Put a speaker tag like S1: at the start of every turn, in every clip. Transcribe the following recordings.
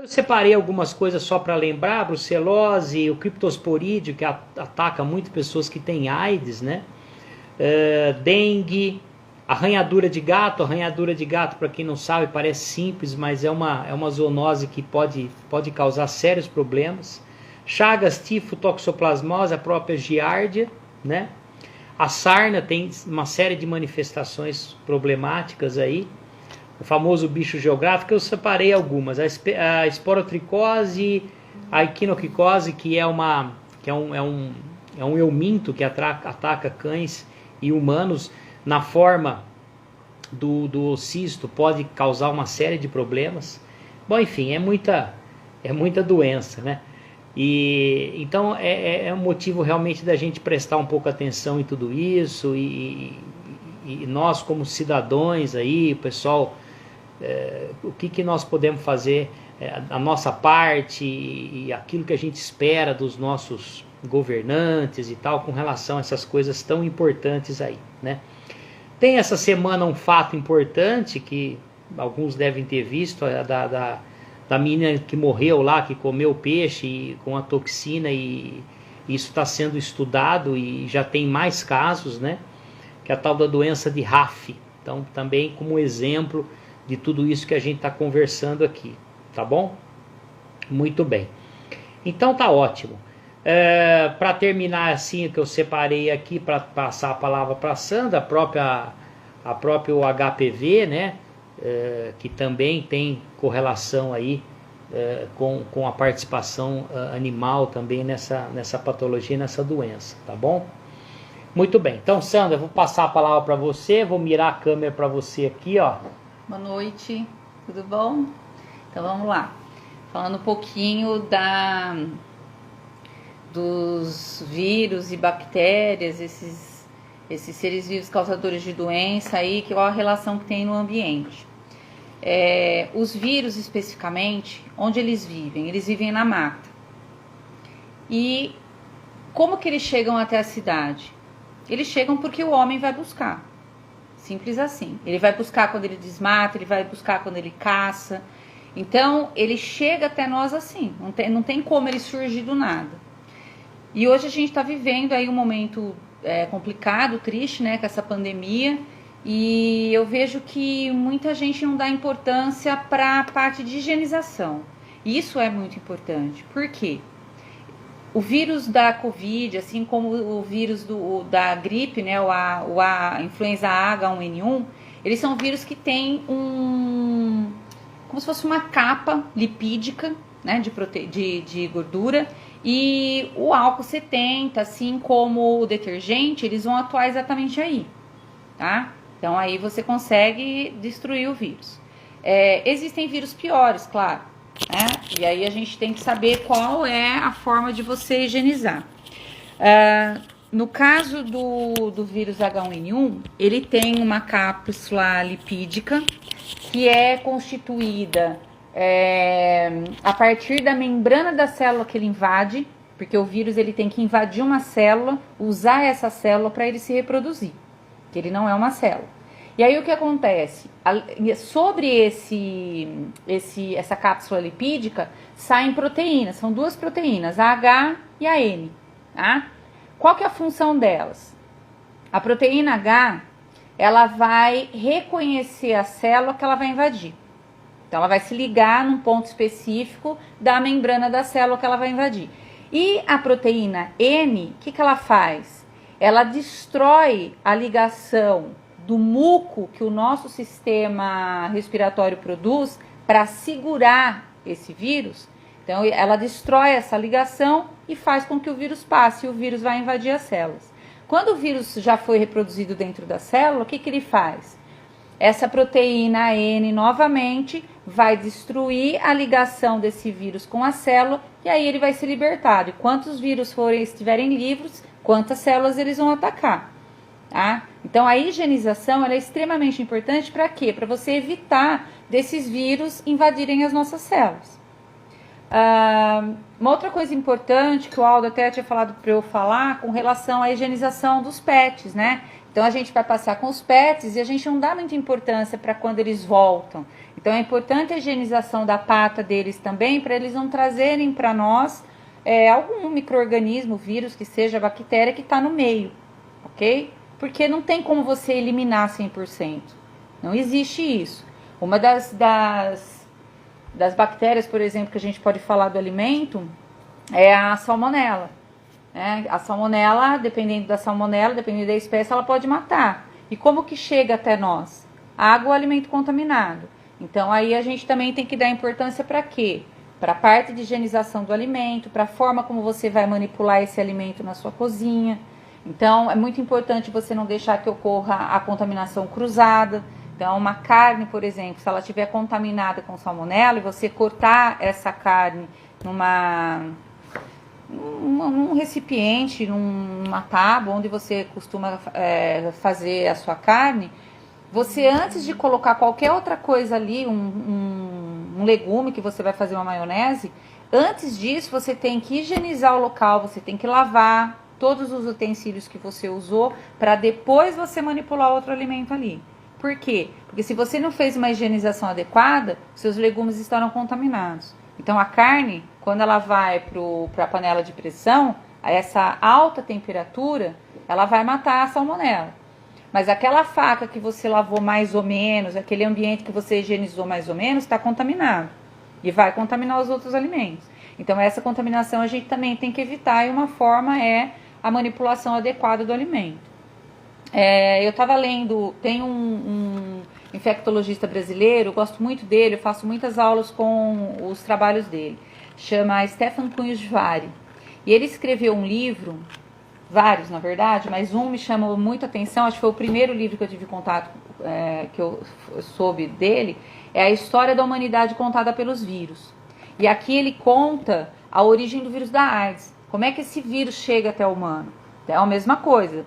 S1: Eu separei algumas coisas só para lembrar: brucelose, o criptosporídeo, que ataca muito pessoas que têm AIDS, né? Dengue, arranhadura de gato. Arranhadura de gato, para quem não sabe, parece simples, mas é uma zoonose que pode causar sérios problemas. Chagas, tifo, toxoplasmose, a própria giardia, né? A sarna tem uma série de manifestações problemáticas aí. O famoso bicho geográfico, eu separei algumas. A esporotricose, a equinoquicose, que é um euminto que ataca cães e humanos na forma do cisto, pode causar uma série de problemas. Bom, enfim, é muita doença, né? E então é um motivo realmente da gente prestar um pouco atenção em tudo isso, e nós como cidadãos aí, o pessoal, o que nós podemos fazer, a nossa parte e aquilo que a gente espera dos nossos governantes e tal, com relação a essas coisas tão importantes aí, né? Tem essa semana um fato importante que alguns devem ter visto, da menina que morreu lá, que comeu peixe com a toxina, e isso está sendo estudado e já tem mais casos, né? Que é a tal da doença de RAF. Então, também como exemplo de tudo isso que a gente está conversando aqui, tá bom? Muito bem. Então tá ótimo. Para terminar assim, o que eu separei aqui para passar a palavra para a Sandra, a próprio HPV, né? Que também tem correlação aí com a participação animal também nessa patologia, nessa doença, tá bom? Muito bem, então Sandra, eu vou passar a palavra para você, vou mirar a câmera para você aqui, ó.
S2: Boa noite, tudo bom? Então vamos lá, falando um pouquinho dos vírus e bactérias, esses seres vivos causadores de doença aí, que qual a relação que tem no ambiente. Os vírus especificamente, onde eles vivem? Eles vivem na mata. E como que eles chegam até a cidade? Eles chegam porque o homem vai buscar. Simples assim. Ele vai buscar quando ele desmata, ele vai buscar quando ele caça. Então, ele chega até nós assim. Não tem como ele surgir do nada. E hoje a gente está vivendo aí um momento complicado, triste, né? Com essa pandemia. E eu vejo que muita gente não dá importância para a parte de higienização. E isso é muito importante. Por quê? O vírus da Covid, assim como o vírus da gripe, né, a influenza H1N1, eles são vírus que têm como se fosse uma capa lipídica, né, de gordura, e o álcool 70, assim como o detergente, eles vão atuar exatamente aí, tá? Então aí você consegue destruir o vírus. Existem vírus piores, claro, né? E aí a gente tem que saber qual é a forma de você higienizar. No caso do vírus H1N1, ele tem uma cápsula lipídica que é constituída a partir da membrana da célula que ele invade, porque o vírus ele tem que invadir uma célula, usar essa célula para ele se reproduzir, que ele não é uma célula. E aí o que acontece? Sobre essa cápsula lipídica saem proteínas, são duas proteínas, a H e a N. Tá? Qual que é a função delas? A proteína H, ela vai reconhecer a célula que ela vai invadir. Então ela vai se ligar num ponto específico da membrana da célula que ela vai invadir. E a proteína N, o que ela faz? Ela destrói a ligação do muco que o nosso sistema respiratório produz para segurar esse vírus. Então ela destrói essa ligação e faz com que o vírus passe, e o vírus vai invadir as células. Quando o vírus já foi reproduzido dentro da célula, o que ele faz? Essa proteína N novamente vai destruir a ligação desse vírus com a célula, e aí ele vai ser libertado. E quantos vírus estiverem livres, quantas células eles vão atacar. Tá? Então a higienização ela é extremamente importante para quê? Para você evitar desses vírus invadirem as nossas células. Uma outra coisa importante que o Aldo até tinha falado para eu falar com relação à higienização dos pets, né? Então a gente vai passar com os pets e a gente não dá muita importância para quando eles voltam. Então Então é importante a higienização da pata deles também, para eles não trazerem para nós algum micro-organismo, vírus, que seja bactéria, que está no meio, ok? Porque não tem como você eliminar 100%. Não existe isso. Uma das bactérias, por exemplo, que a gente pode falar do alimento, é a salmonela. A salmonela, dependendo da espécie, ela pode matar. E como que chega até nós? Água ou alimento contaminado. Então aí a gente também tem que dar importância para quê? Para a parte de higienização do alimento, para a forma como você vai manipular esse alimento na sua cozinha. Então é muito importante você não deixar que ocorra a contaminação cruzada. Então uma carne, por exemplo, se ela estiver contaminada com salmonela e você cortar essa carne num recipiente, numa tábua onde você costuma fazer a sua carne, você, antes de colocar qualquer outra coisa ali, um legume que você vai fazer uma maionese, antes disso você tem que higienizar o local, você tem que lavar todos os utensílios que você usou, para depois você manipular outro alimento ali. Por quê? Porque se você não fez uma higienização adequada, seus legumes estarão contaminados. Então a carne, quando ela vai para a panela de pressão, a essa alta temperatura, ela vai matar a salmonela. Mas aquela faca que você lavou mais ou menos, aquele ambiente que você higienizou mais ou menos, está contaminado. E vai contaminar os outros alimentos. Então essa contaminação a gente também tem que evitar, e uma forma é a manipulação adequada do alimento. Eu estava lendo, tem um infectologista brasileiro, eu gosto muito dele, eu faço muitas aulas com os trabalhos dele. Chama Stefan Cunha de Vari. E ele escreveu um livro, vários na verdade, mas um me chamou muito a atenção, acho que foi o primeiro livro que eu tive contato, que eu soube dele, é a história da humanidade contada pelos vírus. E aqui ele conta a origem do vírus da AIDS. Como é que esse vírus chega até o humano? É a mesma coisa.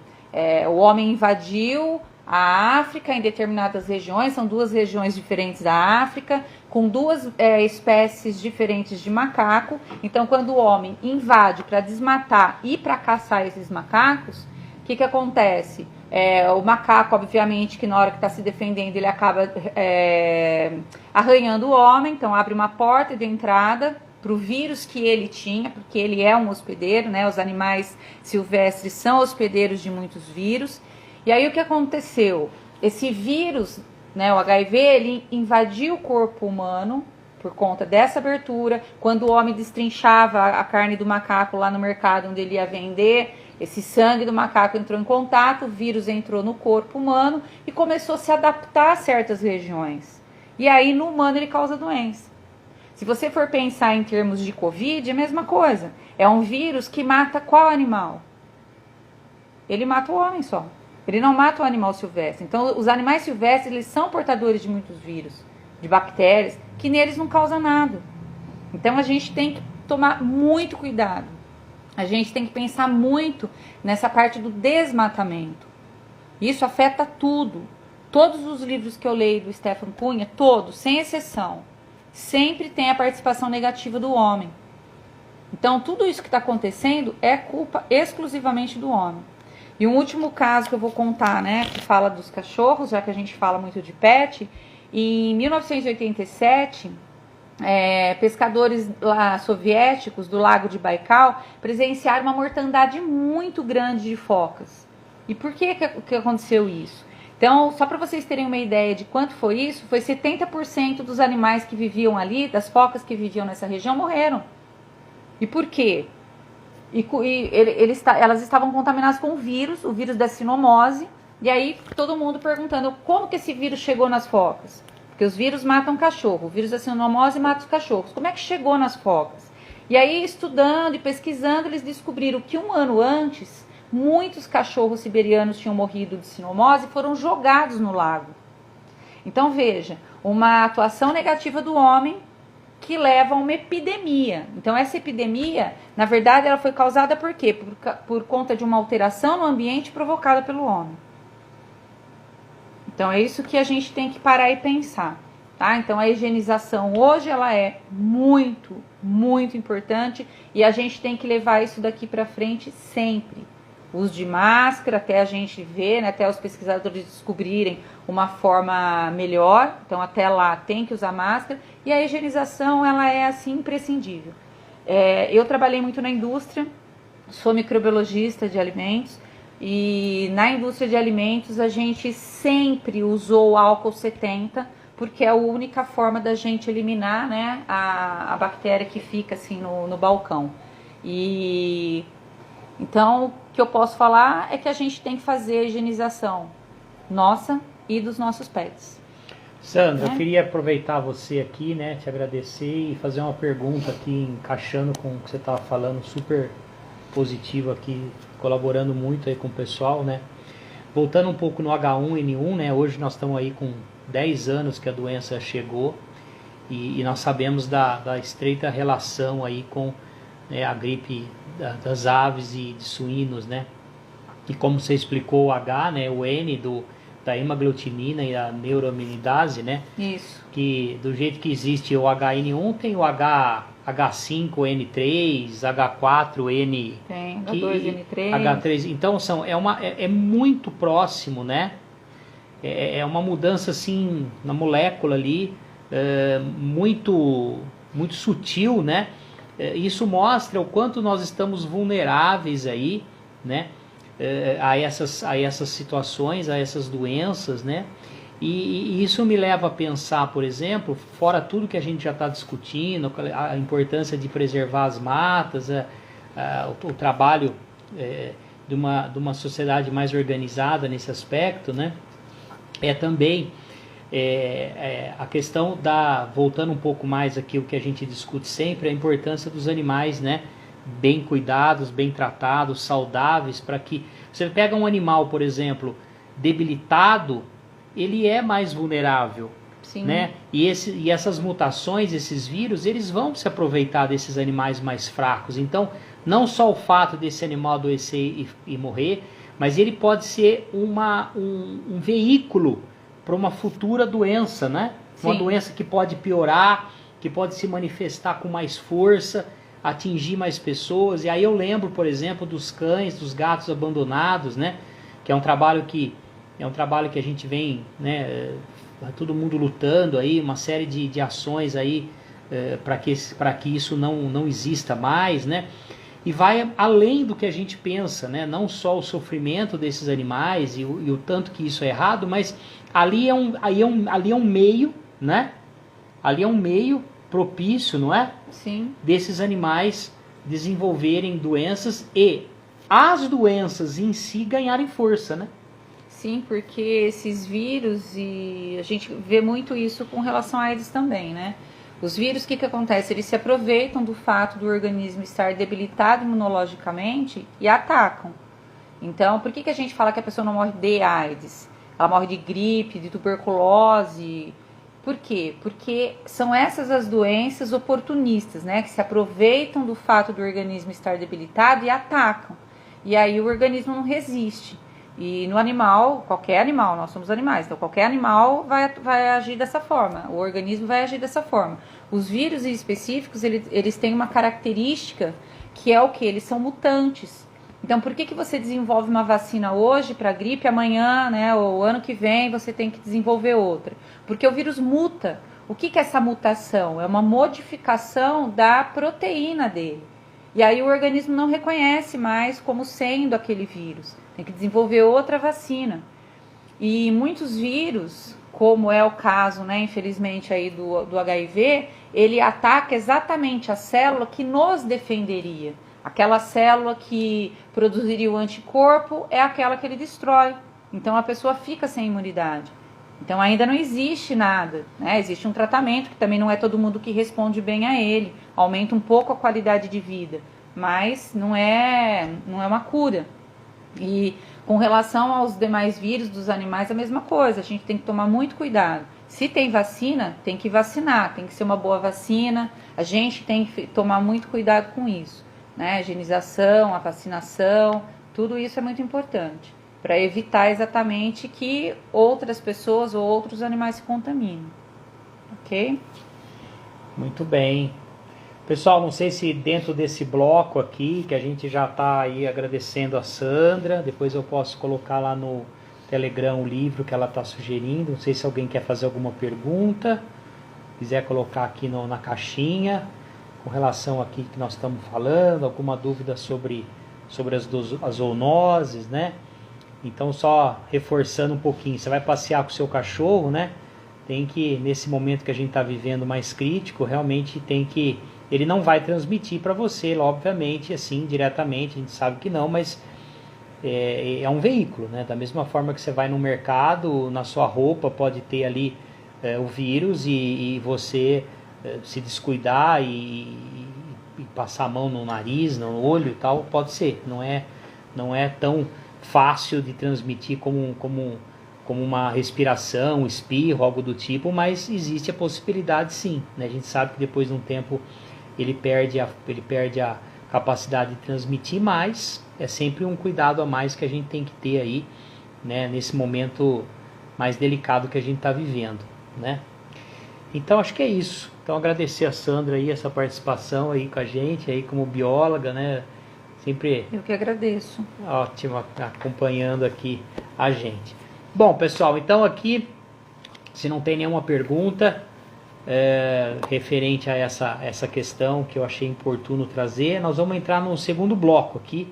S2: O homem invadiu a África em determinadas regiões, são duas regiões diferentes da África, com duas espécies diferentes de macaco. Então, quando o homem invade para desmatar e para caçar esses macacos, o que acontece? O macaco, obviamente, que na hora que está se defendendo, ele acaba arranhando o homem, então abre uma porta de entrada para o vírus que ele tinha, porque ele é um hospedeiro, né? Os animais silvestres são hospedeiros de muitos vírus. E aí o que aconteceu? Esse vírus, né, o HIV, ele invadiu o corpo humano por conta dessa abertura. Quando o homem destrinchava a carne do macaco lá no mercado onde ele ia vender, esse sangue do macaco entrou em contato, o vírus entrou no corpo humano e começou a se adaptar a certas regiões. E aí no humano ele causa doença. Se você for pensar em termos de Covid, é a mesma coisa. É um vírus que mata qual animal? Ele mata o homem só. Ele não mata o animal silvestre. Então, os animais silvestres, eles são portadores de muitos vírus, de bactérias, que neles não causa nada. Então, a gente tem que tomar muito cuidado. A gente tem que pensar muito nessa parte do desmatamento. Isso afeta tudo. Todos os livros que eu leio do Stefan Cunha, todos, sem exceção, sempre tem a participação negativa do homem. Então, tudo isso que está acontecendo é culpa exclusivamente do homem. E um último caso que eu vou contar, né, que fala dos cachorros, já que a gente fala muito de pet. Em 1987, pescadores lá soviéticos do lago de Baikal presenciaram uma mortandade muito grande de focas. E por que aconteceu isso? Então, só para vocês terem uma ideia de quanto foi isso, foi 70% dos animais que viviam ali, das focas que viviam nessa região, morreram. E por quê? Elas estavam contaminadas com o vírus da sinomose, e aí todo mundo perguntando como que esse vírus chegou nas focas. Porque os vírus matam cachorro, o vírus da sinomose mata os cachorros. Como é que chegou nas focas? E aí, estudando e pesquisando, eles descobriram que um ano antes, muitos cachorros siberianos tinham morrido de sinomose e foram jogados no lago. Então veja, uma atuação negativa do homem que leva a uma epidemia. Então essa epidemia, na verdade, ela foi causada por quê? Por conta de uma alteração no ambiente provocada pelo homem. Então é isso que a gente tem que parar e pensar. Tá? Então a higienização hoje ela é muito, muito importante, e a gente tem que levar isso daqui para frente sempre. uso de máscara, até a gente ver, né, até os pesquisadores descobrirem uma forma melhor. Então, até lá tem que usar máscara. E a higienização, ela é, assim, imprescindível. Eu trabalhei muito na indústria, sou microbiologista de alimentos, e na indústria de alimentos a gente sempre usou o álcool 70, porque é a única forma da gente eliminar, né, a bactéria que fica assim no balcão. E então o que eu posso falar é que a gente tem que fazer a higienização nossa e dos nossos pets.
S1: Sandra, eu queria aproveitar você aqui, né, te agradecer e fazer uma pergunta aqui, encaixando com o que você estava falando, super positivo aqui, colaborando muito aí com o pessoal, né. Voltando um pouco no H1N1, né, hoje nós estamos aí com 10 anos que a doença chegou e nós sabemos da estreita relação aí com, né, a gripe das aves e de suínos, né, e como você explicou o H, né, o N da hemaglutinina e a neuroaminidase, né?
S2: Isso.
S1: Que do jeito que existe o HN1, tem o H5N3, H4N...
S2: Tem, H2N3.
S1: H3, então é muito próximo, né? É uma mudança assim na molécula ali, muito sutil, né? Isso mostra o quanto nós estamos vulneráveis aí, né? A essas situações, a essas doenças, né? E isso me leva a pensar, por exemplo, fora tudo que a gente já está discutindo, a importância de preservar as matas, o trabalho de uma sociedade mais organizada nesse aspecto, né? Também a questão voltando um pouco mais aqui o que a gente discute sempre, a importância dos animais, né? Bem cuidados, bem tratados, saudáveis, para que você pega um animal, por exemplo, debilitado, ele é mais vulnerável. Sim. Né? E essas mutações, esses vírus, eles vão se aproveitar desses animais mais fracos. Então, não só o fato desse animal adoecer e morrer, mas ele pode ser um veículo para uma futura doença, né? Uma doença que pode piorar, que pode se manifestar com mais força, atingir mais pessoas. E aí eu lembro, por exemplo, dos cães, dos gatos abandonados, né? Que é um trabalho que a gente vem, né? Todo mundo lutando aí, uma série de ações aí para que isso não exista mais, né? E vai além do que a gente pensa, né? Não só o sofrimento desses animais e o tanto que isso é errado, mas ali é um meio, né? Ali é um meio propício, não é?
S2: Sim.
S1: Desses animais desenvolverem doenças e as doenças em si ganharem força, né?
S2: Sim, porque esses vírus, e a gente vê muito isso com relação a AIDS também, né? Os vírus, o que acontece? Eles se aproveitam do fato do organismo estar debilitado imunologicamente e atacam. Então, por que a gente fala que a pessoa não morre de AIDS? Ela morre de gripe, de tuberculose. Por quê? Porque são essas as doenças oportunistas, né? Que se aproveitam do fato do organismo estar debilitado e atacam. E aí o organismo não resiste. E no animal, qualquer animal, nós somos animais, então qualquer animal vai agir dessa forma, o organismo vai agir dessa forma. Os vírus específicos, eles têm uma característica que é o que? Eles são mutantes. Então, por que você desenvolve uma vacina hoje para gripe, amanhã, né, ou ano que vem, você tem que desenvolver outra? Porque o vírus muta. O que é essa mutação? É uma modificação da proteína dele. E aí o organismo não reconhece mais como sendo aquele vírus. Tem que desenvolver outra vacina. E muitos vírus, como é o caso, né, infelizmente, aí do HIV, ele ataca exatamente a célula que nos defenderia. Aquela célula que produziria o anticorpo é aquela que ele destrói. Então a pessoa fica sem imunidade. Então ainda não existe nada, né? Existe um tratamento que também não é todo mundo que responde bem a ele. Aumenta um pouco a qualidade de vida, mas não é uma cura. E com relação aos demais vírus dos animais, a mesma coisa. A gente tem que tomar muito cuidado. Se tem vacina, tem que vacinar. Tem que ser uma boa vacina. A gente tem que tomar muito cuidado com isso, né? A higienização, a vacinação, tudo isso é muito importante para evitar exatamente que outras pessoas ou outros animais se contaminem. Ok?
S1: Muito bem. Pessoal, não sei se dentro desse bloco aqui, que a gente já está aí agradecendo a Sandra, depois eu posso colocar lá no Telegram o livro que ela está sugerindo. Não sei se alguém quer fazer alguma pergunta, quiser colocar aqui na caixinha, com relação aqui que nós estamos falando, alguma dúvida sobre as zoonoses, né? Então, só reforçando um pouquinho, você vai passear com o seu cachorro, né? Tem que, nesse momento que a gente está vivendo mais crítico, realmente tem que... Ele não vai transmitir para você, obviamente, assim, diretamente, a gente sabe que não, mas é um veículo, né? Da mesma forma que você vai no mercado, na sua roupa pode ter ali o vírus e você se descuidar e passar a mão no nariz, no olho e tal, pode ser. Não é tão fácil de transmitir como uma respiração, espirro, algo do tipo, mas existe a possibilidade sim, né? A gente sabe que depois de um tempo ele perde a capacidade de transmitir, mas é sempre um cuidado a mais que a gente tem que ter aí, né, nesse momento mais delicado que a gente está vivendo, né? Então acho que é isso. Então agradecer a Sandra aí, essa participação aí com a gente, aí como bióloga, né? Sempre...
S2: Eu que agradeço.
S1: Ótimo, acompanhando aqui a gente. Bom, pessoal, então aqui, se não tem nenhuma pergunta referente a essa questão que eu achei oportuno trazer, nós vamos entrar no segundo bloco aqui,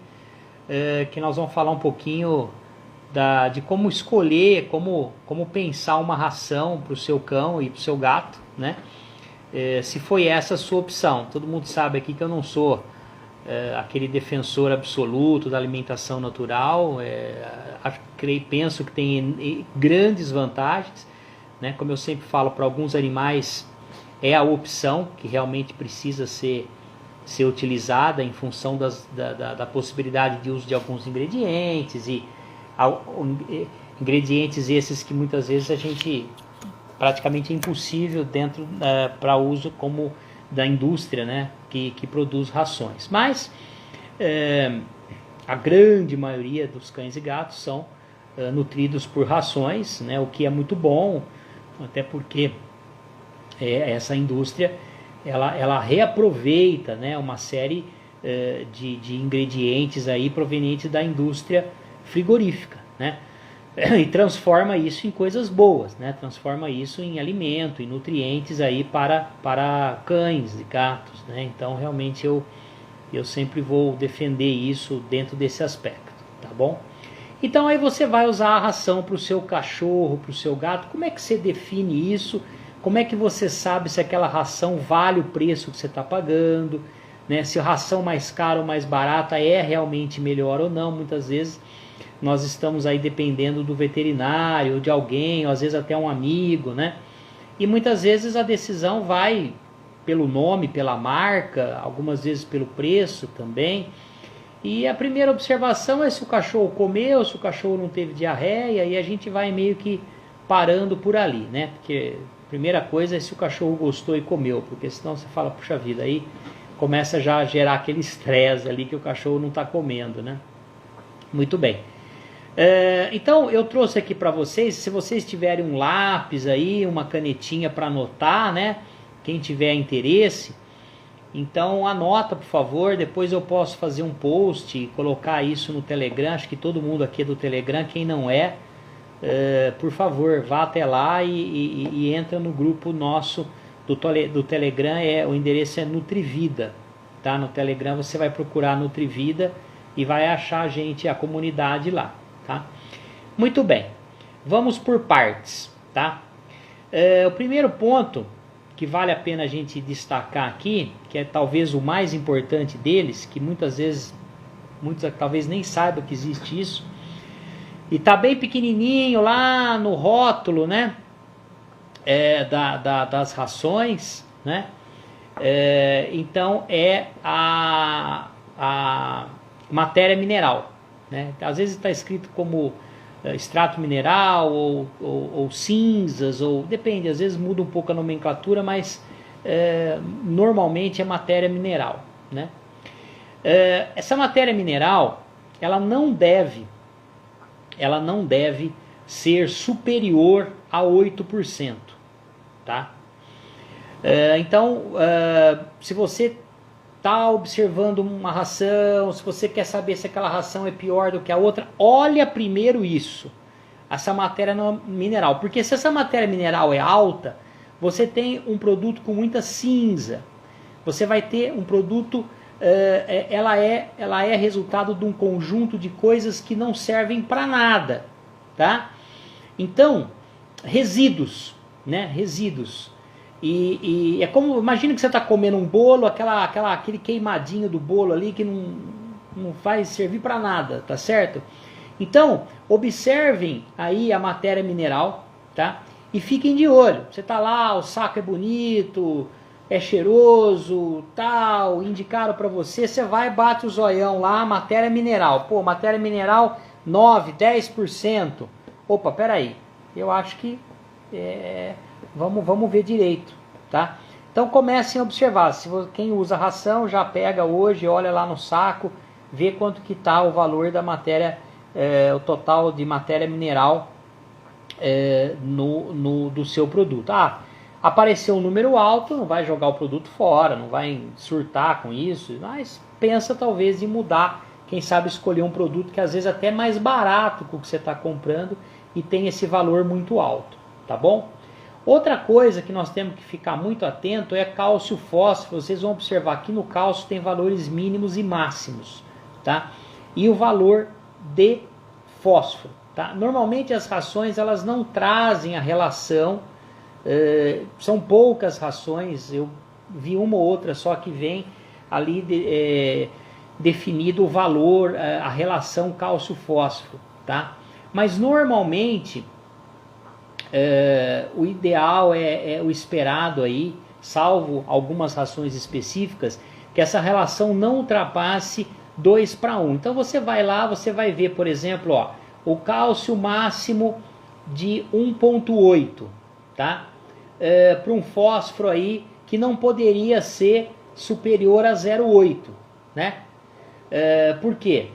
S1: que nós vamos falar um pouquinho de como escolher, como pensar uma ração para o seu cão e para o seu gato, né? Se foi essa a sua opção. Todo mundo sabe aqui que eu não sou aquele defensor absoluto da alimentação natural, penso que tem grandes vantagens, né? Como eu sempre falo, para alguns animais é a opção que realmente precisa ser utilizada em função da possibilidade de uso de alguns ingredientes, e ingredientes esses que muitas vezes a gente praticamente é impossível dentro para uso como da indústria, né, que produz rações. Mas a grande maioria dos cães e gatos são nutridos por rações, né, o que é muito bom, até porque essa indústria ela reaproveita, né, uma série de ingredientes aí provenientes da indústria frigorífica, né, e transforma isso em coisas boas, né, transforma isso em alimento, em nutrientes aí para cães e gatos, né. Então realmente eu sempre vou defender isso dentro desse aspecto, tá bom? Então aí você vai usar a ração para o seu cachorro, para o seu gato. Como é que você define isso? Como é que você sabe se aquela ração vale o preço que você está pagando, né? Se a ração mais cara ou mais barata é realmente melhor ou não. Muitas vezes nós estamos aí dependendo do veterinário, de alguém, ou às vezes até um amigo, né? E muitas vezes a decisão vai pelo nome, pela marca, algumas vezes pelo preço também. E a primeira observação é se o cachorro comeu, se o cachorro não teve diarreia, e a gente vai meio que parando por ali, né? Porque a primeira coisa é se o cachorro gostou e comeu, porque senão você fala, puxa vida, aí começa já a gerar aquele estresse ali que o cachorro não está comendo, né? Muito bem. Então eu trouxe aqui para vocês, se vocês tiverem um lápis aí, uma canetinha para anotar, né? Quem tiver interesse, então anota, por favor. Depois eu posso fazer um post e colocar isso no Telegram. Acho que todo mundo aqui é do Telegram. Quem não por favor, vá até lá e entra no grupo nosso do Telegram. O endereço é Nutrivida, tá? No Telegram você vai procurar Nutrivida e vai achar a comunidade lá, tá? Muito bem, vamos por partes, tá? O primeiro ponto que vale a pena a gente destacar aqui, que é talvez o mais importante deles, que muitas vezes, muitos talvez nem saibam que existe isso, e tá bem pequenininho lá no rótulo, né, das rações, né, então é a matéria mineral, né, às vezes está escrito como extrato mineral ou cinzas, ou depende, às vezes muda um pouco a nomenclatura, mas normalmente é matéria mineral, né? Essa matéria mineral ela não deve ser superior a 8%, tá? Então, se você está observando uma ração, se você quer saber se aquela ração é pior do que a outra, olha primeiro isso, essa matéria mineral. Porque se essa matéria mineral é alta, você tem um produto com muita cinza. Você vai ter um produto, ela é resultado de um conjunto de coisas que não servem para nada, tá? Então, resíduos, né? Resíduos. E é como, imagina que você está comendo um bolo, aquele queimadinho do bolo ali que não vai servir para nada, tá certo? Então, observem aí a matéria mineral, tá? E fiquem de olho. Você tá lá, o saco é bonito, é cheiroso, tal, indicaram para você, você vai e bate o zoião lá, matéria mineral. Pô, matéria mineral 9, 10%. Opa, peraí, eu acho que vamos ver direito, tá? Então comecem a observar, quem usa ração já pega hoje, olha lá no saco, vê quanto que tá o valor da matéria, o total de matéria mineral do seu produto. Apareceu um número alto, não vai jogar o produto fora, não vai surtar com isso, mas pensa talvez em mudar, quem sabe escolher um produto que às vezes até é mais barato que o que você está comprando e tem esse valor muito alto, tá bom? Outra coisa que nós temos que ficar muito atento é cálcio fósforo. Vocês vão observar que no cálcio tem valores mínimos e máximos, tá? E o valor de fósforo, tá? Normalmente as rações elas não trazem a relação, são poucas rações, eu vi uma ou outra só que vem ali definido o valor, a relação cálcio-fósforo, tá? Mas normalmente o ideal é o esperado aí, salvo algumas rações específicas, que essa relação não ultrapasse 2:1. Então você vai lá, você vai ver, por exemplo, ó, o cálcio máximo de 1,8, tá? Para um fósforo aí que não poderia ser superior a 0,8, né? Por quê?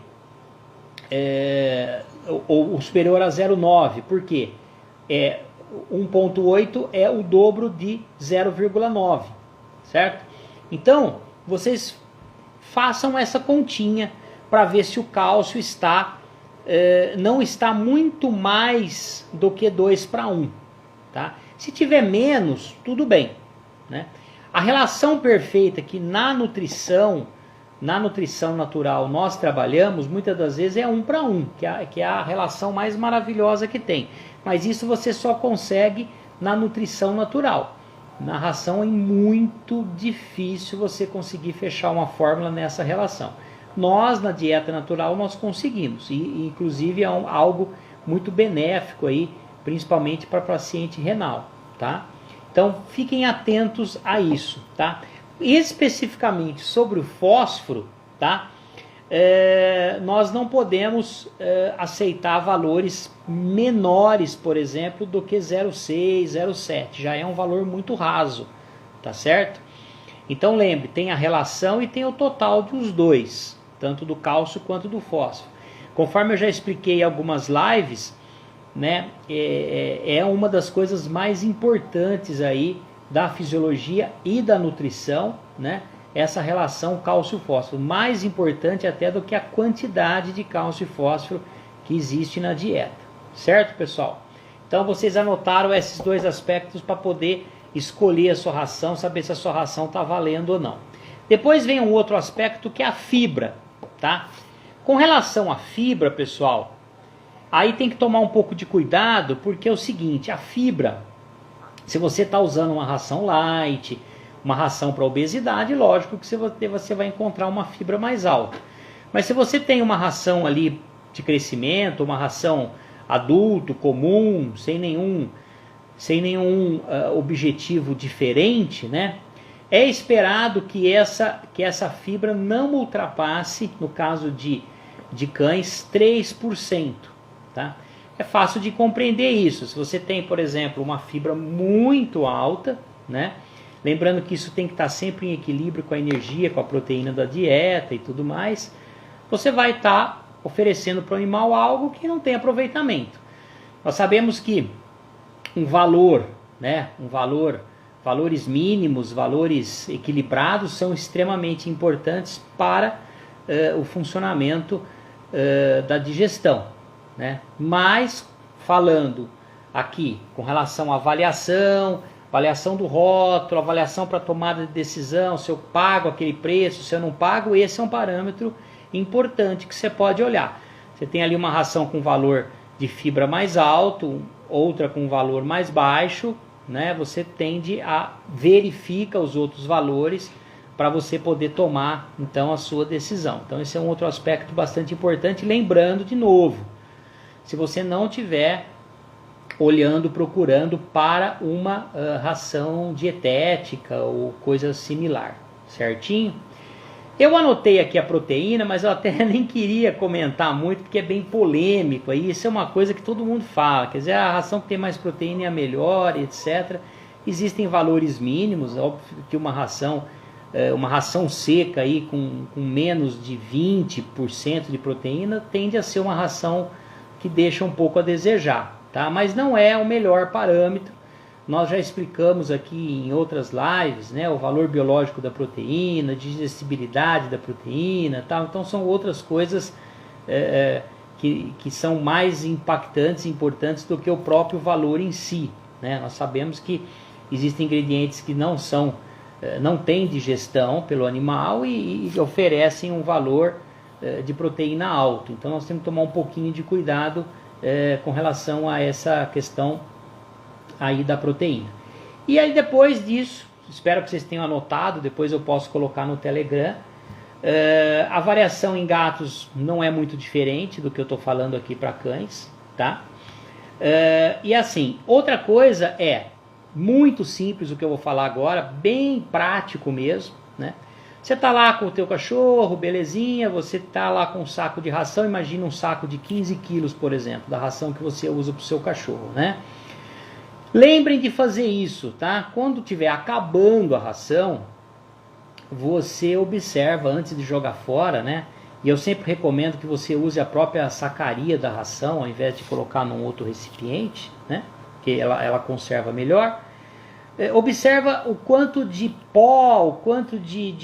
S1: Ou superior a 0,9, por quê? 1,8 é o dobro de 0,9, certo? Então, vocês façam essa continha para ver se o cálcio não está muito mais do que 2:1, tá? Se tiver menos, tudo bem, né? A relação perfeita que na nutrição natural nós trabalhamos, muitas das vezes é 1:1, que é a relação mais maravilhosa que tem. Mas isso você só consegue na nutrição natural. Na ração é muito difícil você conseguir fechar uma fórmula nessa relação. Nós, na dieta natural, nós conseguimos. E inclusive é algo muito benéfico aí, principalmente para paciente renal, tá? Então fiquem atentos a isso, tá? Especificamente sobre o fósforo, tá? Nós não podemos aceitar valores menores, por exemplo, do que 0,6, 0,7. Já é um valor muito raso, tá certo? Então lembre, tem a relação e tem o total dos dois, tanto do cálcio quanto do fósforo. Conforme eu já expliquei em algumas lives, né, é uma das coisas mais importantes aí da fisiologia e da nutrição, né? Essa relação cálcio-fósforo, mais importante até do que a quantidade de cálcio e fósforo que existe na dieta, certo, pessoal? Então vocês anotaram esses dois aspectos para poder escolher a sua ração, saber se a sua ração está valendo ou não. Depois vem um outro aspecto que é a fibra, tá? Com relação à fibra, pessoal, aí tem que tomar um pouco de cuidado, porque é o seguinte, a fibra, se você está usando uma ração light, uma ração para obesidade, lógico que você vai encontrar uma fibra mais alta. Mas se você tem uma ração ali de crescimento, uma ração adulto, comum, sem nenhum objetivo diferente, né? É esperado que essa fibra não ultrapasse, no caso de cães, 3%. Tá? É fácil de compreender isso. Se você tem, por exemplo, uma fibra muito alta, né? Lembrando que isso tem que estar sempre em equilíbrio com a energia, com a proteína da dieta e tudo mais, você vai estar oferecendo para o animal algo que não tem aproveitamento. Nós sabemos que um valor valores mínimos, valores equilibrados são extremamente importantes para o funcionamento da digestão, né? Mas falando aqui com relação à avaliação do rótulo, avaliação para tomada de decisão, se eu pago aquele preço, se eu não pago, esse é um parâmetro importante que você pode olhar. Você tem ali uma ração com valor de fibra mais alto, outra com valor mais baixo, né? Você tende a verificar os outros valores para você poder tomar então a sua decisão. Então esse é um outro aspecto bastante importante, lembrando de novo, se você não tiver olhando, procurando para uma ração dietética ou coisa similar, certinho? Eu anotei aqui a proteína, mas eu até nem queria comentar muito, porque é bem polêmico, aí isso é uma coisa que todo mundo fala, quer dizer, a ração que tem mais proteína é a melhor, etc. Existem valores mínimos, óbvio que uma ração seca aí com menos de 20% de proteína tende a ser uma ração que deixa um pouco a desejar, tá? Mas não é o melhor parâmetro. Nós já explicamos aqui em outras lives, né, o valor biológico da proteína, digestibilidade da proteína, tal. Então são outras coisas que são mais impactantes, importantes do que o próprio valor em si, né? Nós sabemos que existem ingredientes que não têm digestão pelo animal e oferecem um valor de proteína alto. Então nós temos que tomar um pouquinho de cuidado com relação a essa questão aí da proteína. E aí depois disso, espero que vocês tenham anotado, depois eu posso colocar no Telegram, a variação em gatos não é muito diferente do que eu estou falando aqui para cães, tá? E assim, outra coisa muito simples o que eu vou falar agora, bem prático mesmo, né? Você está lá com o teu cachorro, belezinha, você está lá com um saco de ração, imagina um saco de 15 quilos, por exemplo, da ração que você usa para o seu cachorro, né? Lembrem de fazer isso, tá? Quando estiver acabando a ração, você observa antes de jogar fora, né? E eu sempre recomendo que você use a própria sacaria da ração, ao invés de colocar num outro recipiente, né? Que ela conserva melhor. Observa o quanto de pó, o quanto de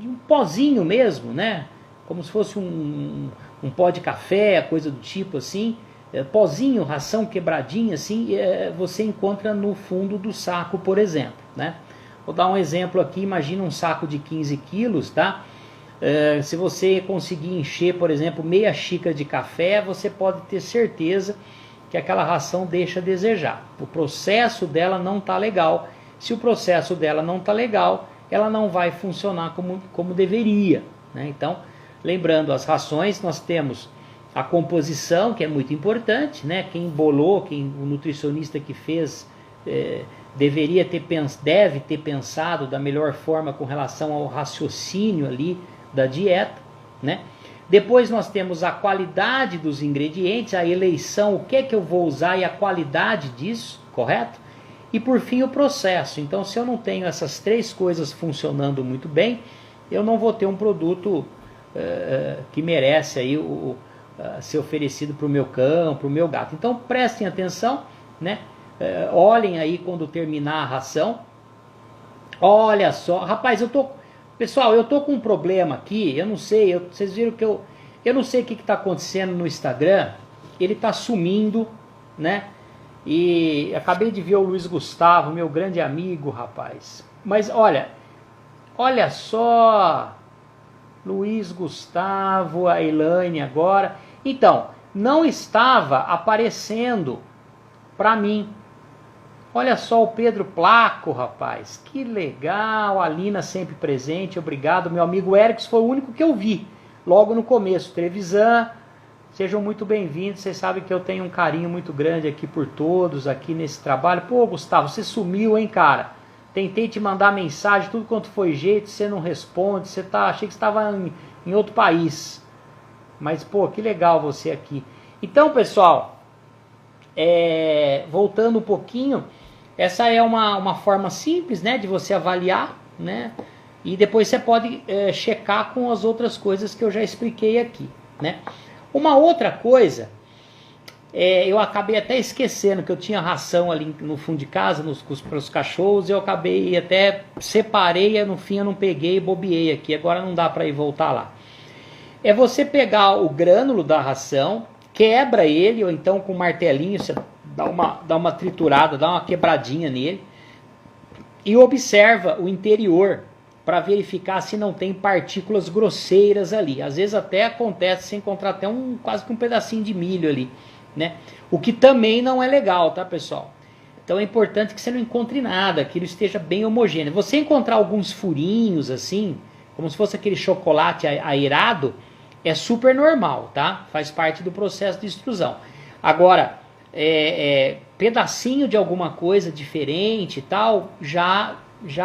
S1: um pozinho mesmo, né? Como se fosse um pó de café, coisa do tipo assim. Pozinho, ração quebradinha assim, você encontra no fundo do saco, por exemplo, né? Vou dar um exemplo aqui, imagina um saco de 15 quilos, tá? Se você conseguir encher, por exemplo, meia xícara de café, você pode ter certeza que aquela ração deixa a desejar. O processo dela não está legal. Se o processo dela não está legal, ela não vai funcionar como deveria, né? Então, lembrando, as rações nós temos a composição, que é muito importante, né? Quem embolou, o nutricionista que fez, deve ter pensado da melhor forma com relação ao raciocínio ali da dieta, né? Depois nós temos a qualidade dos ingredientes, a eleição, o que é que eu vou usar e a qualidade disso, correto? E por fim o processo. Então, se eu não tenho essas três coisas funcionando muito bem, eu não vou ter um produto que merece aí ser oferecido para o meu cão, para o meu gato. Então prestem atenção, né? Olhem aí quando terminar a ração. Olha só, rapaz, pessoal, eu tô com um problema aqui, eu não sei, vocês viram que eu não sei o que está acontecendo no Instagram, ele está sumindo, né? E acabei de ver o Luiz Gustavo, meu grande amigo, rapaz. Mas olha só, Luiz Gustavo, a Elaine agora. Então, não estava aparecendo para mim. Olha só o Pedro Placo, rapaz. Que legal. A Lina sempre presente. Obrigado. Meu amigo Erics foi o único que eu vi logo no começo. Trevisan, sejam muito bem-vindos. Vocês sabem que eu tenho um carinho muito grande aqui por todos, aqui nesse trabalho. Pô, Gustavo, você sumiu, hein, cara? Tentei te mandar mensagem, tudo quanto foi jeito, você não responde. Achei que você estava em outro país. Mas, pô, que legal você aqui. Então, pessoal, voltando um pouquinho, essa é uma forma simples, né, de você avaliar, né, e depois você pode checar com as outras coisas que eu já expliquei aqui, né. Uma outra coisa eu acabei até esquecendo que eu tinha ração ali no fundo de casa, para os cachorros, eu acabei até separei, e no fim eu não peguei, bobeei aqui, agora não dá para ir voltar lá. É você pegar o grânulo da ração, quebra ele, ou então com um martelinho, você dá uma triturada, dá uma quebradinha nele, e observa o interior, para verificar se não tem partículas grosseiras ali. Às vezes até acontece você encontrar até quase que um pedacinho de milho ali, né? O que também não é legal, tá, pessoal? Então é importante que você não encontre nada, que ele esteja bem homogêneo. Você encontrar alguns furinhos assim, como se fosse aquele chocolate aerado, é super normal, tá? Faz parte do processo de extrusão. Agora, pedacinho de alguma coisa diferente e tal, já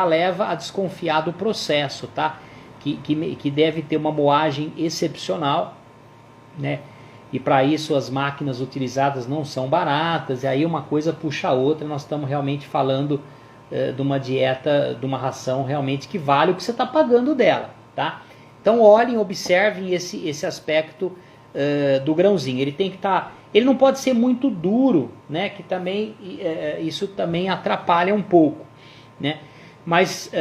S1: leva a desconfiar do processo, tá? Que deve ter uma moagem excepcional, né? E para isso as máquinas utilizadas não são baratas, e aí uma coisa puxa a outra, nós estamos realmente falando de uma dieta, de uma ração realmente que vale o que você está pagando dela, tá? Então olhem, observem esse aspecto do grãozinho. Ele tem que estar, ele não pode ser muito duro, né? Que também isso também atrapalha um pouco, né? Mas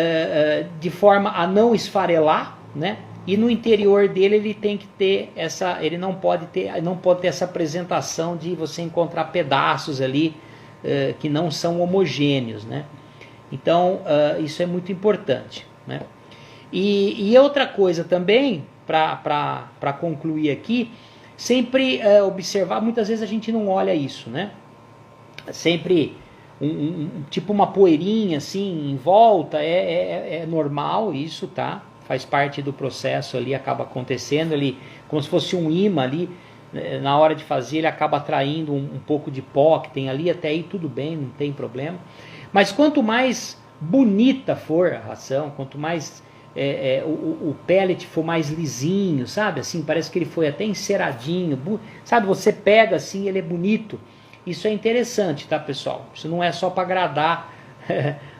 S1: de forma a não esfarelar, né? E no interior dele ele tem que ter ele não pode ter essa apresentação de você encontrar pedaços ali que não são homogêneos, né? Então isso é muito importante, né? E outra coisa também, para concluir aqui, sempre observar, muitas vezes a gente não olha isso, né? Sempre tipo uma poeirinha assim em volta, é normal isso, tá? Faz parte do processo ali, acaba acontecendo ali, como se fosse um imã ali, na hora de fazer ele acaba atraindo um pouco de pó que tem ali, até aí tudo bem, não tem problema. Mas quanto mais bonita for a ração, quanto mais o pellet for mais lisinho, sabe? Assim, parece que ele foi até enceradinho, sabe? Você pega assim, ele é bonito. Isso é interessante, tá, pessoal? Isso não é só para agradar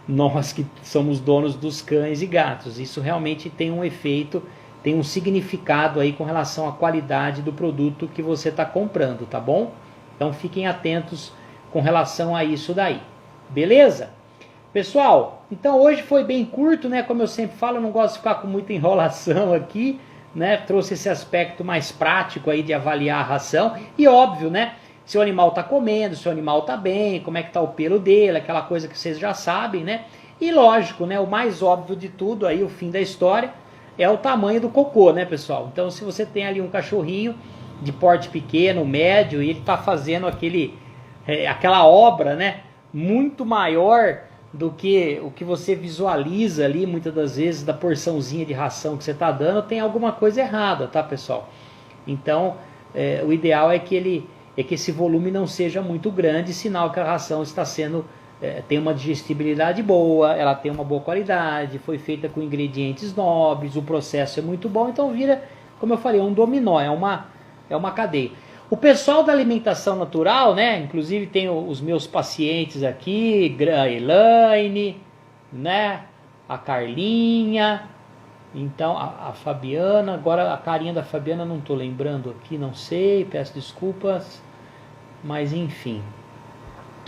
S1: nós que somos donos dos cães e gatos. Isso realmente tem um efeito, tem um significado aí com relação à qualidade do produto que você está comprando, tá bom? Então fiquem atentos com relação a isso daí. Beleza? Pessoal, então hoje foi bem curto, né? Como eu sempre falo, eu não gosto de ficar com muita enrolação aqui, né? Trouxe esse aspecto mais prático aí de avaliar a ração. E óbvio, né? Se o animal está comendo, se o animal está bem, como é que está o pelo dele, aquela coisa que vocês já sabem, né? E lógico, né? O mais óbvio de tudo, aí o fim da história, é o tamanho do cocô, né, pessoal? Então, se você tem ali um cachorrinho de porte pequeno, médio, e ele está fazendo aquela obra, né? Muito maior do que o que você visualiza ali, muitas das vezes, da porçãozinha de ração que você está dando, tem alguma coisa errada, tá, pessoal? Então, o ideal é que esse volume não seja muito grande, sinal que a ração está tem uma digestibilidade boa, ela tem uma boa qualidade, foi feita com ingredientes nobres, o processo é muito bom, então vira, como eu falei, um dominó, é uma cadeia. O pessoal da alimentação natural, né, inclusive tem os meus pacientes aqui, a Elaine, né, a Carlinha, então a Fabiana, agora a carinha da Fabiana não estou lembrando aqui, não sei, peço desculpas. Mas enfim.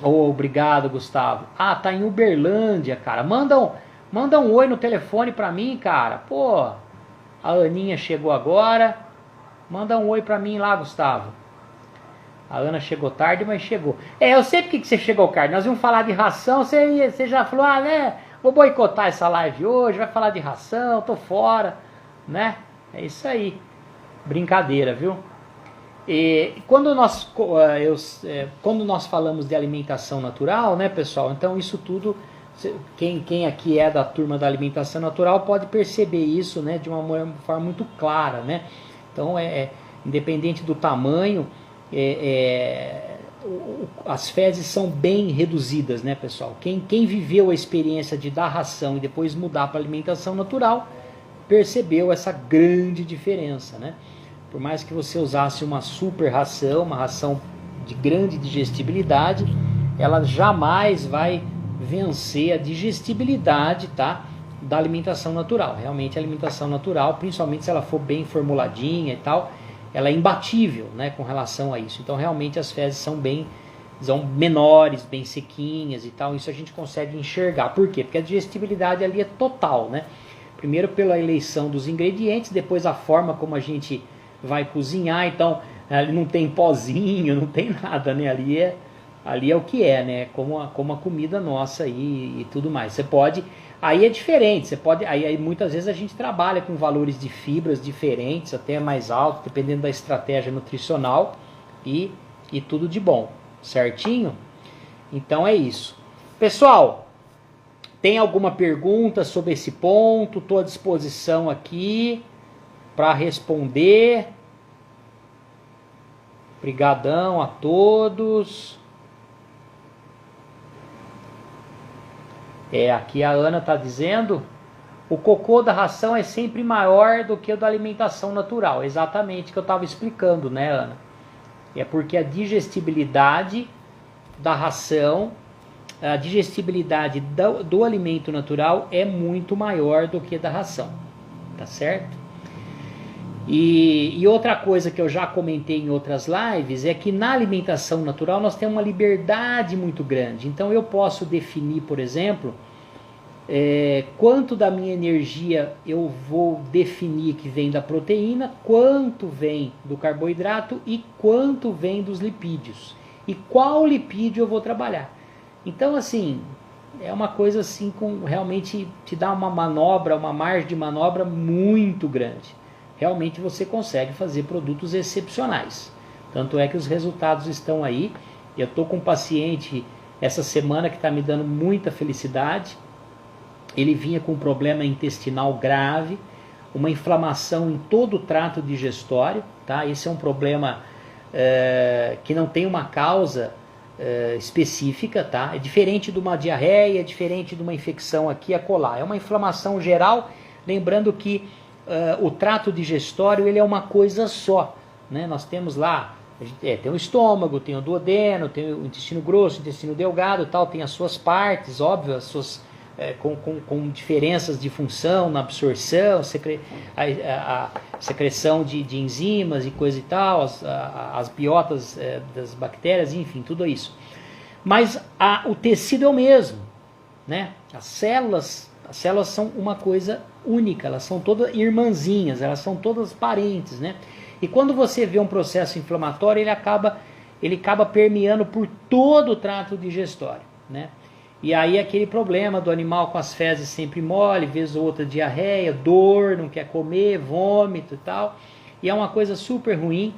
S1: Obrigado, Gustavo. Tá em Uberlândia, cara. Manda um oi no telefone pra mim, cara. Pô, a Aninha chegou agora. Manda um oi pra mim lá, Gustavo. A Ana chegou tarde, mas chegou. Eu sei porque que você chegou tarde. Nós íamos falar de ração. Você já falou, né? Vou boicotar essa live hoje. Vai falar de ração, tô fora. Né? É isso aí. Brincadeira, viu? Quando nós falamos de alimentação natural, né, pessoal, então isso tudo, quem aqui é da turma da alimentação natural pode perceber isso, né, de uma forma muito clara, né? Então independente do tamanho, as fezes são bem reduzidas, né, pessoal? Quem viveu a experiência de dar ração e depois mudar para alimentação natural percebeu essa grande diferença, né? Por mais que você usasse uma super ração, uma ração de grande digestibilidade, ela jamais vai vencer a digestibilidade, tá, da alimentação natural. Realmente a alimentação natural, principalmente se ela for bem formuladinha e tal, ela é imbatível, né, com relação a isso. Então realmente as fezes são menores, bem sequinhas e tal, isso a gente consegue enxergar. Por quê? Porque a digestibilidade ali é total, né? Primeiro pela eleição dos ingredientes, depois a forma como a gente vai cozinhar, então ali não tem pozinho, não tem nada, né? Ali é o que é, né? Como a comida nossa e tudo mais. Você pode, aí é diferente, aí muitas vezes a gente trabalha com valores de fibras diferentes, até mais altos, dependendo da estratégia nutricional e tudo de bom, certinho? Então é isso. Pessoal, tem alguma pergunta sobre esse ponto? Estou à disposição aqui para responder. Obrigadão a todos. Aqui a Ana está dizendo, o cocô da ração é sempre maior do que o da alimentação natural. Exatamente o que eu estava explicando, né, Ana? É porque a digestibilidade da ração, a digestibilidade do alimento natural é muito maior do que da ração, tá certo? E outra coisa que eu já comentei em outras lives é que na alimentação natural nós temos uma liberdade muito grande. Então eu posso definir, por exemplo, quanto da minha energia eu vou definir que vem da proteína, quanto vem do carboidrato e quanto vem dos lipídios. E qual lipídio eu vou trabalhar. Então, assim, é uma coisa assim, realmente te dá uma margem de manobra muito grande. Realmente você consegue fazer produtos excepcionais. Tanto é que os resultados estão aí. Eu estou com um paciente essa semana que está me dando muita felicidade. Ele vinha com um problema intestinal grave, uma inflamação em todo o trato digestório. Tá? Esse é um problema que não tem uma causa específica. Tá? É diferente de uma diarreia, é diferente de uma infecção aqui e acolá. É uma inflamação geral, lembrando que o trato digestório ele é uma coisa só, né? Nós temos lá, tem o estômago, tem o duodeno, tem o intestino grosso, o intestino delgado, tal, tem as suas partes, óbvio, as suas, com diferenças de função na absorção, a secreção de enzimas e coisa e tal, as biotas das bactérias, enfim, tudo isso. Mas o tecido é o mesmo, né? As células são uma coisa única, elas são todas irmãzinhas, elas são todas parentes, né? E quando você vê um processo inflamatório, ele acaba permeando por todo o trato digestório, né? E aí aquele problema do animal com as fezes sempre mole, vez ou outra diarreia, dor, não quer comer, vômito e tal. E é uma coisa super ruim,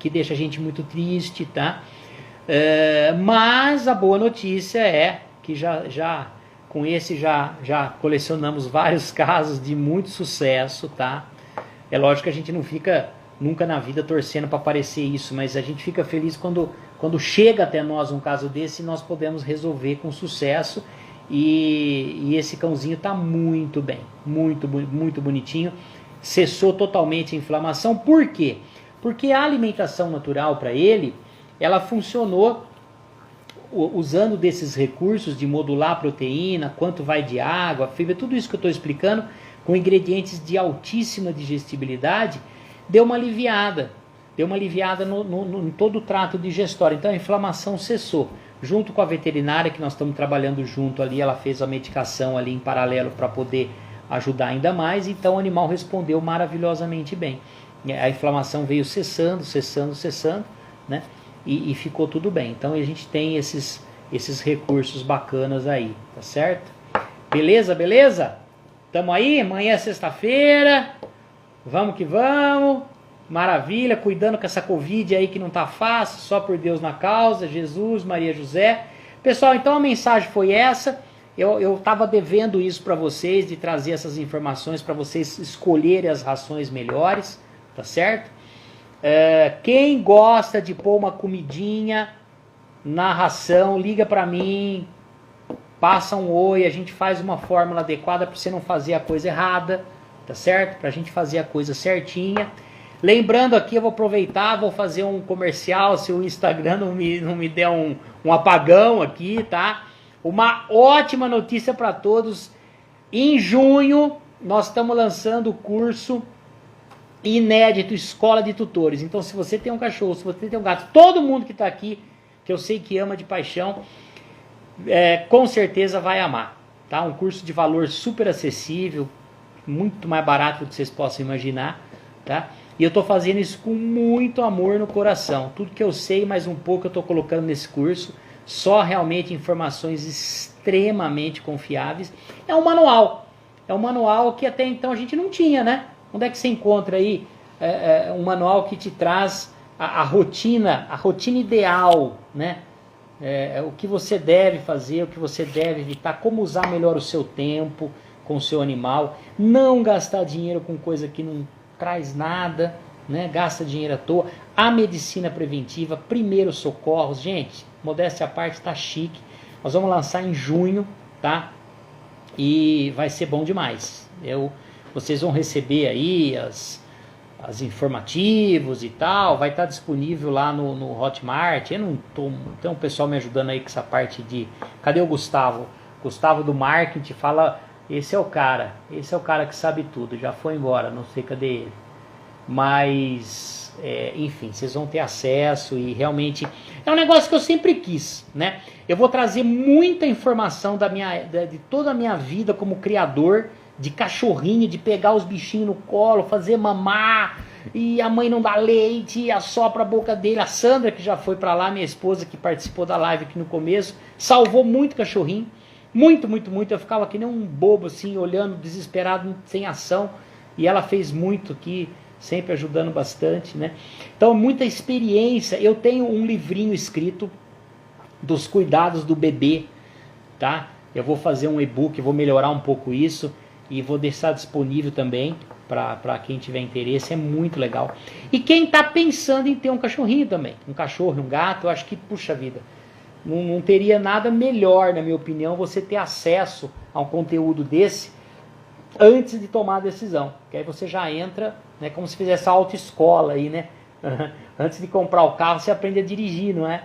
S1: que deixa a gente muito triste, tá? Mas a boa notícia é que com esse já colecionamos vários casos de muito sucesso, tá? É lógico que a gente não fica nunca na vida torcendo para aparecer isso, mas a gente fica feliz quando chega até nós um caso desse e nós podemos resolver com sucesso. E esse cãozinho está muito bem, muito bonitinho. Cessou totalmente a inflamação. Por quê? Porque a alimentação natural para ele, ela funcionou usando desses recursos de modular a proteína, quanto vai de água, fibra, tudo isso que eu estou explicando, com ingredientes de altíssima digestibilidade, deu uma aliviada em todo o trato digestório. Então a inflamação cessou. Junto com a veterinária, que nós estamos trabalhando junto ali, ela fez a medicação ali em paralelo para poder ajudar ainda mais, então o animal respondeu maravilhosamente bem. A inflamação veio cessando, né? E ficou tudo bem. Então a gente tem esses recursos bacanas aí, tá certo? Beleza? Tamo aí? Amanhã é sexta-feira. Vamos que vamos. Maravilha, cuidando com essa Covid aí que não tá fácil, só por Deus na causa, Jesus, Maria, José. Pessoal, então a mensagem foi essa. Eu estava devendo isso para vocês, de trazer essas informações para vocês escolherem as rações melhores, tá certo? Quem gosta de pôr uma comidinha na ração, liga para mim, passa um oi, a gente faz uma fórmula adequada para você não fazer a coisa errada, tá certo? Para a gente fazer a coisa certinha. Lembrando aqui, eu vou aproveitar, vou fazer um comercial, se o Instagram não me der um apagão aqui, tá? Uma ótima notícia para todos. Em junho, nós estamos lançando o curso inédito, escola de tutores. Então, se você tem um cachorro, se você tem um gato, todo mundo que está aqui, que eu sei que ama de paixão, com certeza vai amar. Tá? Um curso de valor super acessível, muito mais barato do que vocês possam imaginar. Tá? E eu estou fazendo isso com muito amor no coração. Tudo que eu sei, mais um pouco, eu estou colocando nesse curso. Só realmente informações extremamente confiáveis. É um manual. É um manual que até então a gente não tinha, né? Onde é que você encontra aí um manual que te traz a rotina ideal, né? O que você deve fazer, o que você deve evitar, como usar melhor o seu tempo com o seu animal, não gastar dinheiro com coisa que não traz nada, né? Gasta dinheiro à toa. A medicina preventiva, primeiros socorros, gente, modéstia à parte, tá chique. Nós vamos lançar em junho, tá? E vai ser bom demais. Vocês vão receber aí as informativos e tal, vai estar disponível lá no Hotmart. Tem um pessoal me ajudando aí com essa parte de... Cadê o Gustavo? Gustavo do marketing fala, esse é o cara que sabe tudo, já foi embora, não sei cadê ele. Mas, enfim, vocês vão ter acesso e realmente é um negócio que eu sempre quis, né? Eu vou trazer muita informação de toda a minha vida como criador de cachorrinho, de pegar os bichinhos no colo, fazer mamar, e a mãe não dá leite, assopra a boca dele. A Sandra, que já foi pra lá, minha esposa, que participou da live aqui no começo, salvou muito cachorrinho, muito, muito, muito. Eu ficava que nem um bobo, assim, olhando, desesperado, sem ação, e ela fez muito aqui, sempre ajudando bastante, né? Então, muita experiência. Eu tenho um livrinho escrito dos cuidados do bebê, tá? Eu vou fazer um e-book, vou melhorar um pouco isso, e vou deixar disponível também para quem tiver interesse. É muito legal. E quem está pensando em ter um cachorrinho também, um cachorro, um gato, eu acho que, puxa vida, não teria nada melhor, na minha opinião, você ter acesso a um conteúdo desse antes de tomar a decisão. Que aí você já entra, né, como se fizesse a autoescola aí, né? Antes de comprar o carro, você aprende a dirigir, não é?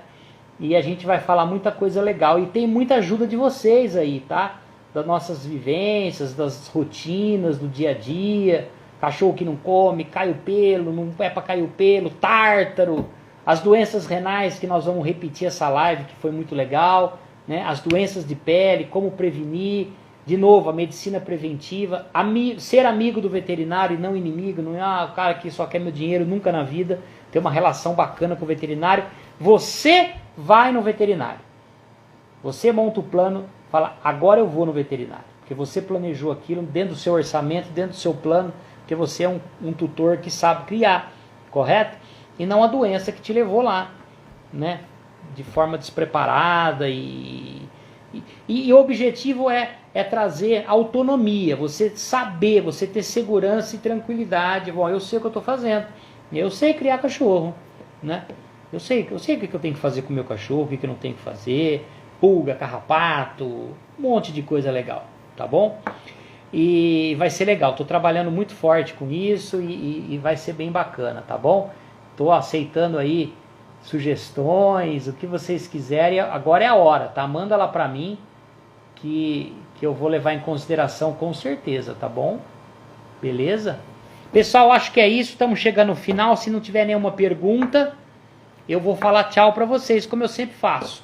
S1: E a gente vai falar muita coisa legal. E tem muita ajuda de vocês aí, tá? Das nossas vivências, das rotinas, do dia a dia. Cachorro que não come, cai o pelo, não é para cair o pelo, tártaro. As doenças renais, que nós vamos repetir essa live, que foi muito legal, né? As doenças de pele, como prevenir. De novo, a medicina preventiva, ser amigo do veterinário e não inimigo, não é o cara que só quer meu dinheiro, nunca na vida, ter uma relação bacana com o veterinário. Você vai no veterinário, você monta o plano, fala, agora eu vou no veterinário, porque você planejou aquilo dentro do seu orçamento, dentro do seu plano, porque você é um tutor que sabe criar, correto? E não a doença que te levou lá, né? De forma despreparada e o objetivo é trazer autonomia, você saber, você ter segurança e tranquilidade. Bom, eu sei o que eu estou fazendo, eu sei criar cachorro, né? Eu sei o que eu tenho que fazer com o meu cachorro, o que eu não tenho que fazer, pulga, carrapato, um monte de coisa legal, tá bom? E vai ser legal, estou trabalhando muito forte com isso e vai ser bem bacana, tá bom? Estou aceitando aí sugestões, o que vocês quiserem. Agora é a hora, tá? Manda lá pra mim que eu vou levar em consideração com certeza, tá bom? Beleza? Pessoal, acho que é isso, estamos chegando no final. Se não tiver nenhuma pergunta, eu vou falar tchau pra vocês, como eu sempre faço,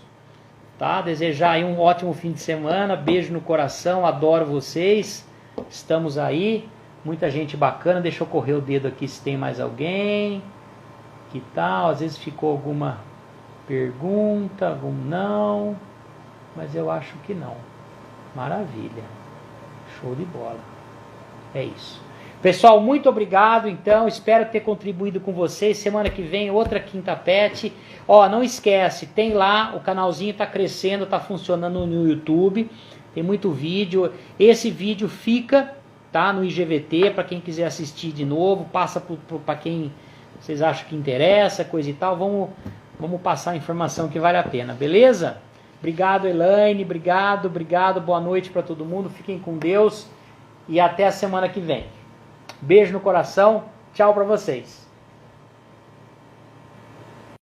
S1: tá? Desejar aí um ótimo fim de semana, beijo no coração, adoro vocês, estamos aí, muita gente bacana. Deixa eu correr o dedo aqui se tem mais alguém. Que tal? Às vezes ficou alguma pergunta, algum não, mas eu acho que não. Maravilha. Show de bola. É isso. Pessoal, muito obrigado. Então, espero ter contribuído com vocês. Semana que vem, outra Quinta Pet. Ó, não esquece, tem lá, o canalzinho tá crescendo, tá funcionando no YouTube. Tem muito vídeo. Esse vídeo fica, tá, no IGVT, para quem quiser assistir de novo. Passa para quem vocês acham que interessa, coisa e tal, vamos passar a informação que vale a pena, beleza? Obrigado, Elaine, obrigado, boa noite para todo mundo, fiquem com Deus e até a semana que vem. Beijo no coração, tchau para vocês.